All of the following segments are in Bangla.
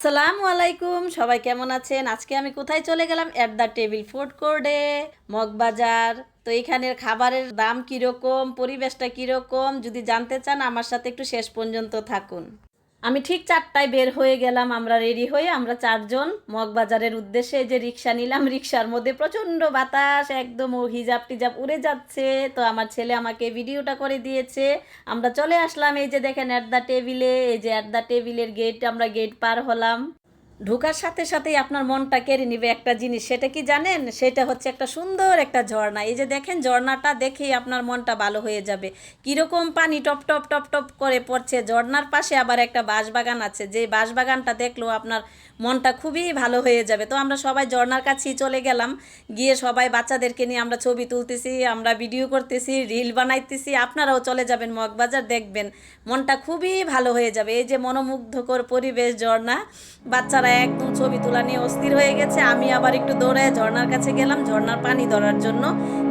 আসসালামু আলাইকুম, সবাই কেমন আছেন? আজকে আমি কোথায় চলে গেলাম? এট দ্য টেবিল ফুড কোর্টে, মগবাজার। তো এখানের খাবারের দাম কীরকম, পরিবেশটা কীরকম, যদি জানতে চান আমার সাথে একটু শেষ পর্যন্ত থাকুন। আমি ঠিক 4টায় বের হয়ে গেলাম, আমরা রেডি হয়ে আমরা 4জন মগবাজারের উদ্দেশ্যে। এই যে রিক্সা নিলাম, রিক্সার মধ্যে প্রচণ্ড বাতাস, একদম ও হিজাব টিজাব উড়ে যাচ্ছে। তো আমার ছেলে আমাকে ভিডিওটা করে দিয়েছে। আমরা চলে আসলাম, এই যে দেখেন এট দ্য টেবিলে। এই যে এট দ্য টেবিলের গেট, আমরা গেট পার হলাম। ঢোকার সাথে সাথেই আপনার মনটা কেড়ে নিবে একটা জিনিস, সেটা কি জানেন? সেটা হচ্ছে একটা সুন্দর একটা ঝর্ণা। এই যে দেখেন, ঝর্ণাটা দেখেই আপনার মনটা ভালো হয়ে যাবে। কীরকম পানি টপ টপ টপ টপ করে পড়ছে। ঝর্ণার পাশে আবার একটা বাঁশবাগান আছে, যে বাঁশবাগানটা দেখলেও আপনার মনটা খুবই ভালো হয়ে যাবে। তো আমরা সবাই ঝর্ণার কাছেই চলে গেলাম। গিয়ে সবাই বাচ্চাদেরকে নিয়ে আমরা ছবি তুলতেছি, আমরা ভিডিও করতেছি, রিল বানাইতেছি। আপনারাও চলে যাবেন মগবাজার, দেখবেন মনটা খুবই ভালো হয়ে যাবে। এই যে মনোমুগ্ধকর পরিবেশ, ঝর্ণা, বাচ্চারা একদম ছবি তোলা নিয়ে অস্থির হয়ে গেছে। আমি আবার একটু দৌড়ায় ঝর্ণার কাছে গেলাম ঝর্ণার পানি ধরার জন্য।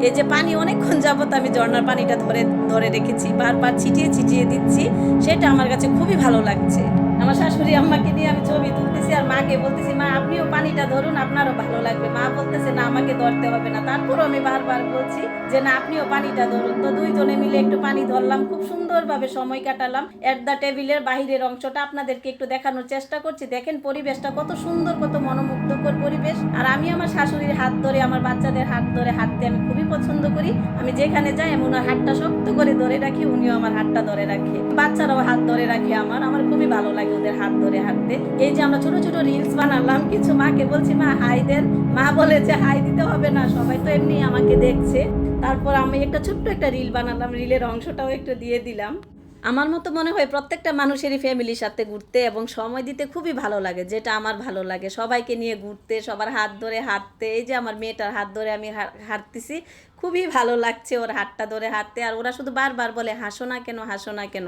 এই যে পানি অনেকক্ষণ যাবত আমি ঝর্ণার পানিটা ধরে ধরে রেখেছি, বারবার ছিটিয়ে ছিটিয়ে দিচ্ছি। সেটা আমার কাছে খুবই ভালো লাগছে। আমার শাশুড়ি আম্মাকে নিয়ে আমি ছবি তুলতেছি, আর মাকে বলতেছি, মা আপনিও পানিটা ধরুন, আপনারও ভালো লাগবে। মা বলতেছে, না আমাকে ধরতে হবে না। তারপরও আমি বারবার বলছি যে না, আপনিও পানিটা ধরুন। তো দুইজনে মিলে একটু পানি ধরলাম, খুব সুন্দরভাবে সময় কাটালাম। এট দ্য টেবিলের বাহিরের অংশটা আপনাদেরকে একটু দেখানোর চেষ্টা করছি। দেখেন পরিবেশটা কত সুন্দর, কত মনোমুগ্ধকর পরিবেশ। আর আমি আমার শাশুড়ির হাত ধরে, আমার বাচ্চাদের হাত ধরে হাঁটতে আমি খুবই পছন্দ করি। আমি যেখানে যাই আমি ওনার হাতটা শক্ত করে ধরে রাখি, উনিও আমার হাতটা ধরে রাখে, বাচ্চারাও হাত ধরে রাখে আমার খুবই ভালো লাগে ওদের হাত ধরে হাঁটতে। এই যে আমরা ছোট ছোট রিলস বানালাম কিছু, মাকে বলছি মা হাই দেন। মা বলে যে হাই দিতে হবে না, সবাই তো এমনি আমাকে দেখছে। তারপর আমি একটা ছোট্ট একটা রিল বানালাম, রিলের অংশটাও একটু দিয়ে দিলাম। আমার মতো মনে হয় প্রত্যেকটা মানুষেরই ফ্যামিলির সাথে ঘুরতে এবং সময় দিতে খুবই ভালো লাগে, যেটা আমার ভালো লাগে, সবাইকে নিয়ে ঘুরতে, সবার হাত ধরে হাঁটতে। এই যে আমার মেয়েটার হাত ধরে আমি হাঁটতেছি, খুবই ভালো লাগছে ওর হাতটা ধরে হাঁটতে। আর ওরা শুধু বারবার বলে হাসো না কেন, হাসো না কেন।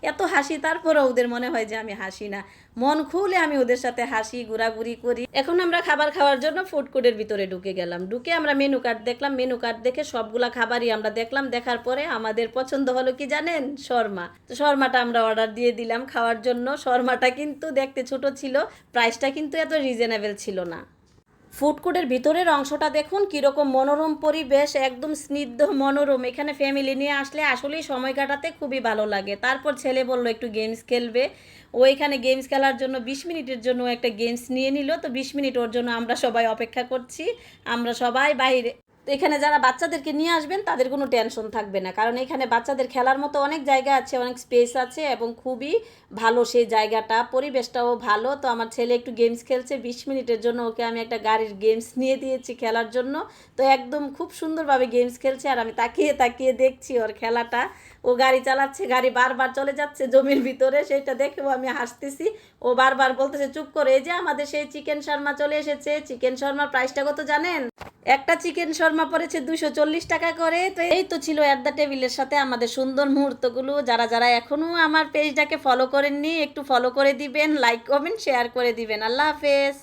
এত হাসি, তারপরেও ওদের মনে হয় যে আমি হাসি না। মন খুলে আমি ওদের সাথে হাসি, ঘোরাঘুরি করি। এখন আমরা খাবার খাওয়ার জন্য ফুড কোর্টের ভিতরে ঢুকে গেলাম। ঢুকে আমরা মেনু কার্ড দেখলাম, মেনু কার্ড দেখে সবগুলা খাবারই আমরা দেখলাম। দেখার পরে আমাদের পছন্দ হলো কি জানেন? শর্মা। তো শর্মাটা আমরা অর্ডার দিয়ে দিলাম খাওয়ার জন্য। শর্মাটা কিন্তু দেখতে ছোট ছিল, প্রাইসটা কিন্তু এত রিজনেবল ছিল না। ফুড কোর্টের ভিতরের অংশটা দেখুন কীরকম মনোরম পরিবেশ, একদম স্নিগ্ধ মনোরম। এখানে ফ্যামিলি নিয়ে আসলে আসলেই সময় কাটাতে খুবই ভালো লাগে। তারপর ছেলে বলল একটু গেমস খেলবে। ও এখানে গেমস খেলার জন্য 20 মিনিটের জন্য একটা গেমস নিয়ে নিল। তো 20 মিনিট ওর জন্য আমরা সবাই অপেক্ষা করছি। আমরা সবাই বাইরে। তো এখানে যারা বাচ্চাদেরকে নিয়ে আসবেন তাদের কোনো টেনশন থাকবে না, কারণ এখানে বাচ্চাদের খেলার মতো অনেক জায়গা আছে, অনেক স্পেস আছে এবং খুবই ভালো সেই জায়গাটা, পরিবেশটাও ভালো। তো আমার ছেলে একটু গেমস খেলছে 20 মিনিটের জন্য, ওকে আমি একটা গাড়ির গেমস নিয়ে দিয়েছি খেলার জন্য। তো একদম খুব সুন্দরভাবে গেমস খেলছে, আর আমি তাকিয়ে তাকিয়ে দেখছি ওর খেলাটা। ও গাড়ি চালাচ্ছে, গাড়ি বারবার চলে যাচ্ছে জমির ভিতরে, সেটা দেখেও আমি হাসতেছি। ও বারবার বলতেছে চুপ করে। এই যে আমাদের সেই চিকেন শর্মা চলে এসেছে। চিকেন শর্মার প্রাইসটা কত জানেন? একটা চিকেন শর্মা পড়েছে 240 টাকা করে। তো এই তো ছিল এট দ্য টেবিলের সাথে আমাদের সুন্দর মুহূর্তগুলো। যারা যারা এখনও আমার পেজটাকে ফলো করেননি, একটু ফলো করে দিবেন, লাইক কমেন্ট শেয়ার করে দিবেন। আল্লাহ হাফেজ।